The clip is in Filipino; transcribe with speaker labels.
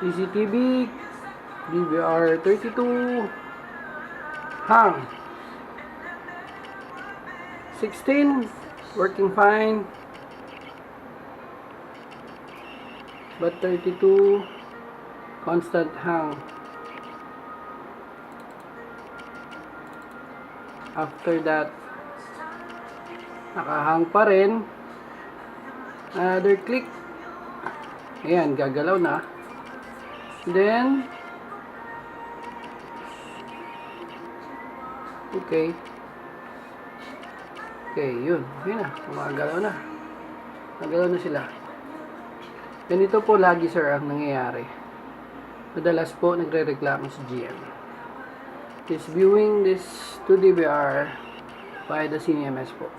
Speaker 1: CCTV, DVR32, hang. 16, working fine. But 32, constant hang. After that, nakahang pa rin. Another click. Ayan, gagalaw na. Then, okay. Okay, yun. Okay na. Gumagalaw na. Nagalaw na sila. Ganito po lagi, sir, ang nangyayari. Madalas po nagre-reklamo si GM. Is viewing this 2 DVR by the CMS po.